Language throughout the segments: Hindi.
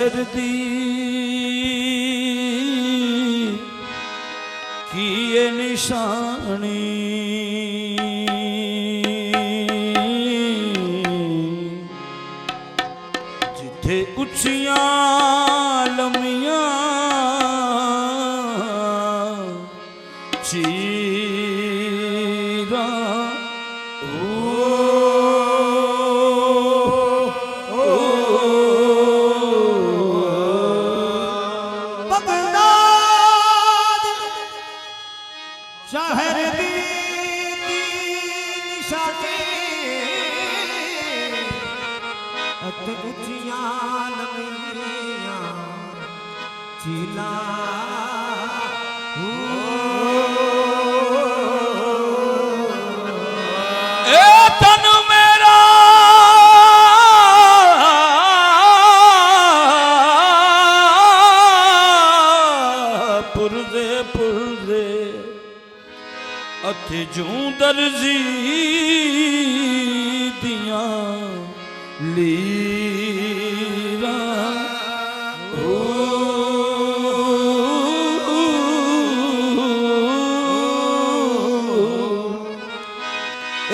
दी की ये निशानी जिथे उचियां लमियां चीरा शहर दी निशानी अते उचियां लमियां चीला ए तन मेरा पुरदे पुरदे अथे जूं दर्जी दियां लीरा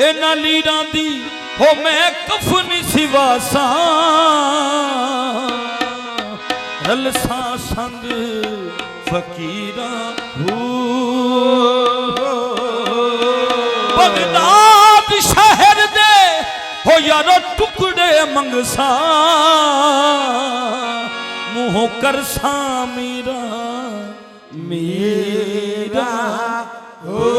इन्हां लीरां दी हो मैं कफन सिवासा रलसा संग फकीरा बगदाद शहर दे हो यारो टुकड़े मंगसा मुँह करसा मीरा मीरा हो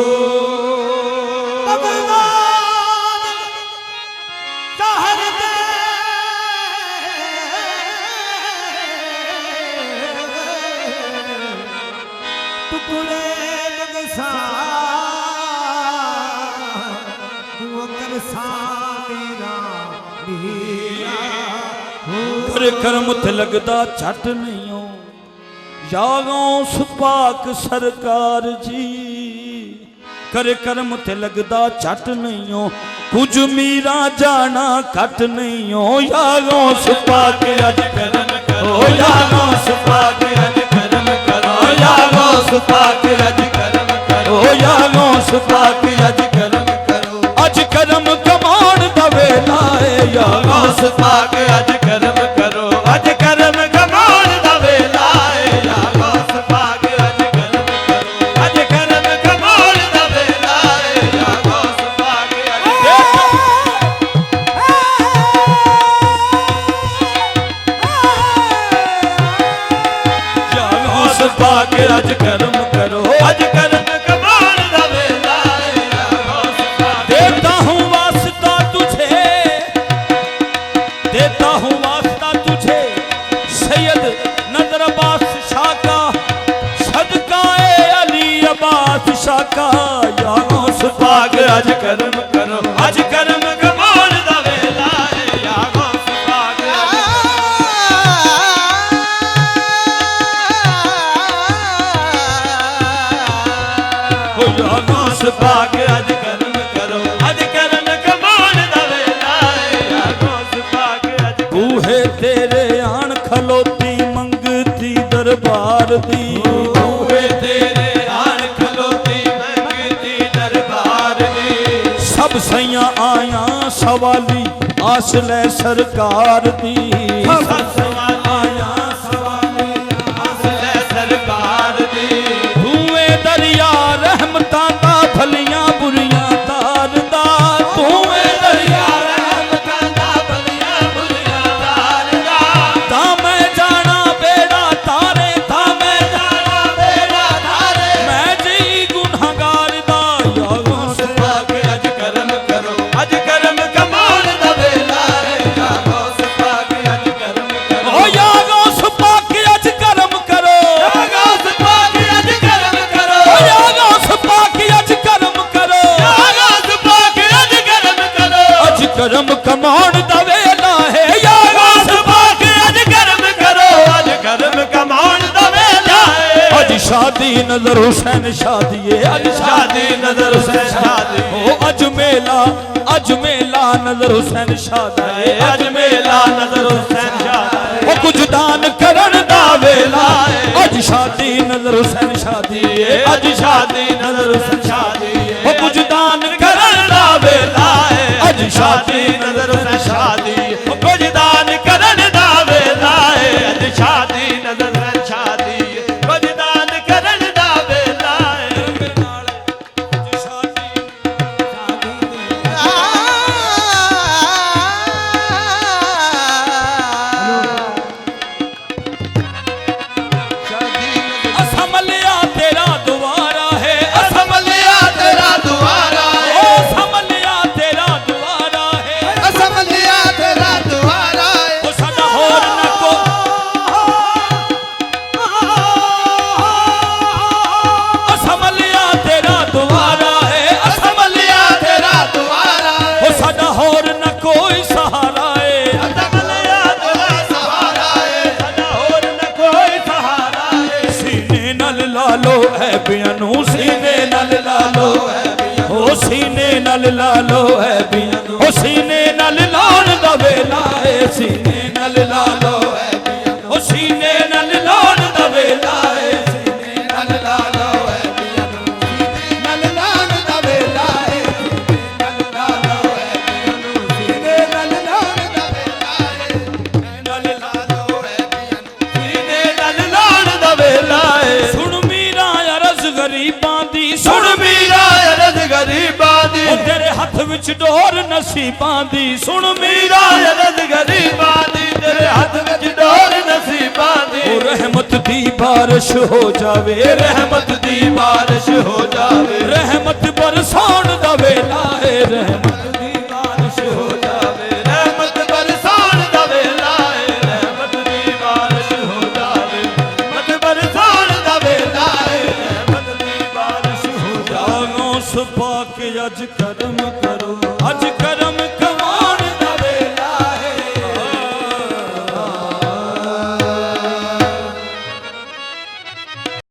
शहर दे टुकड़े मंगसा करे कर्म थे लगदा झट नहीं हो यारों सुपाक सरकार जी करे कर्म थे लगदा झट नहीं हो कुछ मीरा जाना घट नहीं हो यारों सुपाक अज कर्म करो यारों सुपाक अज कर्म करो यारों सुपाक अज कर्म करो यारों सुपाक अज कर्म करो अज कर्म कमाण दा वेला है यारों सुपाक अज कर्म करो अज कर्म कमाण दा वेला है यारों सुपाक अज कर्म करो अज कर्म कमाण दा वेला है यारों सुपाक यारों सुपाक अज कर्म करो अज कर्म कमाण दा वेला है यारों सुपाक देता हूँ वास्ता तुझे देता हूँ वास्ता तुझे सैयद नजर अब्बास शाह का सदका ए अली अब्बास शाह का यारों सुपाक अज कर्म करो अज कर्म कमाण दा वेला है यारों सुपाक हो यारों सुपाक अज कर्म करो अज कर्म कमाण दा वेला है यारों सुपाक अज बूहे तेरे आन खलोती मंगती दरबार दी बूहे तेरे आन खलोती मंगती दरबार दी सब सैयां आया सवाली आस ले सरकार दी सब सैयां आया सवाली आस ले सरकार दी धुएं दरिया रहमतां दा भलियां बुरियां तारदा धुएं दरिया रहमतां दा भलियां बुरियां तारदा ता मैं जाना बेड़ा तारे ता मैं जाना बेड़ा तारे मैं जी गुनाहगार दा यारों सुपाक अज कर्म करो अज कर्म कमाण दा वेला है यारों सुपाक अज कर्म करो ओ यारों सुपाक अज कर्म करो यारों सुपाक अज कर्म करो ओ यारों सुपाक अज कर्म करो यारों सुपाक अज कर्म करो अज कर्म कमाण दा वेला है यारों सुपाक अज कर्म करो अज कर्म कमाण दा वेला है अज शादी नजर हुसैन शादी अज शादी नजर हुसैन शादी ओ अज मेला नजर हुसैन शादी अज मेला नजर हुसैन शादी ਕੁਝ ਦਾਨ ਕਰਨ ਦਾ ਵੇਲਾ ਏ ਅੱਜ ਸ਼ਾਦੀ ਨਜ਼ਰ ਹੁਸੈਨ ਸ਼ਾਦੀ ਏ ਅੱਜ ਸ਼ਾਦੀ ਨਜ਼ਰ ਹੁਸੈਨ ਸ਼ਾਦੀ ਏ ਉਹ ਕੁਝ ਦਾਨ ਕਰਨ ਦਾ ਵੇਲਾ ਏ ਅੱਜ ਸ਼ਾਦੀ ਨਜ਼ਰ ਹੁਸੈਨ ਸ਼ਾਦੀ ਏ ਉਹ ਕੁਝ ਦਾਨ ਕਰਨ ਦਾ ਵੇਲਾ ਏ ਅੱਜ ਸ਼ਾਦੀ ਨਜ਼ਰ ਹੁਸੈਨ ਸ਼ਾਦੀ ਏ ਕੁਝ ਦਾਨ ਕਰਨ ਦਾ ਵੇਲਾ ਏ ਮੇਰੇ ਨਾਲ ਅੱਜ ਸ਼ਾਦੀ ਅਸਮਲਿਆ ਤੇਰਾ ਦੁਆਰਾ ਹੈ ਅਸਮਲਿਆ ਤੇਰਾ ਦੁਆਰਾ ਹੈ ਅਸਮਲਿਆ ਤੇਰਾ ਦੁਆਰਾ ਹੈ ਅਸਮਲਿਆ ਤੇਰਾ ਦੁਆਰਾ ਏ ਉਹ ਸਾਡਾ ਹੋਰ ਨਾ ਕੋ ਅਸਮਲਿਆ ਤੇਰਾ ਦੁਆਰਾ ਹੈ ਅਸਮਲਿਆ ਤੇਰਾ ਦੁਆਰਾ ਏ ਉਹ ਸਾਡਾ ਹੋਰ ਨਾ ਕੋਈ ਸਹਾਰਾ ਏ ਅਸਮਲਿਆ ਤੇਰਾ ਸਹਾਰਾ ਏ ਸਾਡਾ ਹੋਰ ਨਾ ਕੋਈ ਸਹਾਰਾ ਏ ਸੀਨੇ ਨਾਲ ਲਾ ਲੋ ਹੈ ਬਿਆਂ ਨੂੰ ਸੀਨੇ ਨਾਲ ਲਾ ਲੋ ਉਹ ਸੀਨੇ ਨਾਲ ਲਾ ਲੋ ਹੈ ਬਿਆਂ ਨੂੰ ਉਹ ਸੀਨੇ ਨਾਲ ਲਾਉਣ ਦਾ ਵੇਲਾ ਏ ਸੀਨੇ ਨਾਲ ਲਾ ਲੋ ਹੈ ਬਿਆਂ ਨੂੰ ਉਹ ਸੀਨੇ ਨਾਲ ਲਾਉਣ ਦਾ ਵੇਲਾ ਏ ਸੀਨੇ ਨਾਲ ਲਾ ਲੋ ਹੈ ਬਿਆਂ ਨੂੰ ਨਲ ਲਾਣ ਦਾ ਵੇਲਾ ਏ ਨਲ ਲਾ ਲੋ ਹੈ ਪੀਆਂ ਨੂੰ ਸੀਨੇ ਨਲ ਲਾਣ ਦਾ ਵੇਲਾ ਏ ਨਾਲ ਲਾ ਲੋ ਹੈ ਪੀਆਂ ਨੂੰ ਸੀਨੇ ਨਾਲ ਲਾਉਣ ਦਾ ਵੇਲਾ ਏ ਸੁਣ ਮੀਰਾ ਅਰਜ਼ ਗਰੀਬਾਂ ਦੀ ਸੁਣ ਮੀਰਾ ਅਰਜ਼ ਗਰੀਬਾਂ ਦੀ ਉਹ ਤੇਰੇ ਹੱਥ ਵਿੱਚ ਡੋਰ ਨਸੀਬਾਂ ਦੀ ਸੁਣ ਮੀਰਾ ਅਰਜ਼ ਗਰੀਬਾਂ ਦੀ ਤੇਰੇ ਹੱਥ ਵਿੱਚ ਡੋਰ ਨਸੀਬਾਂ ਦੀ ਉਹ ਰਹਿਮਤ ਦੀ ਬਾਰਿਸ਼ ਹੋ ਜਾਵੇ ਰਹਿਮਤ ਦੀ ਬਾਰਿਸ਼ ਹੋ ਜਾਵੇ ਰਹਿਮਤ ਬਰਸਾਉਣ ਦਾ ਵੇਲਾ ਏ ਰਹਿਮਤ ਦੀ ਬਾਰਿਸ਼ ਹੋ ਜਾਵੇ ਰਹਿਮਤ ਬਰਸਾਉਣ ਦਾ ਵੇਲਾ ਏ ਰਹਿਮਤ ਦੀ ਬਾਰਿਸ਼ ਹੋ ਜਾਵੇ ਰਹਿਮਤ ਬਰਸਾਉਣ ਦਾ ਵੇਲਾ ਏ ਰਹਿਮਤ ਦੀ ਬਾਰਿਸ਼ ਹੋ ਜਾਵੇ ਉਸ ਪਾਕ ਅੱਜ ਕਰਮ ਕਰੋ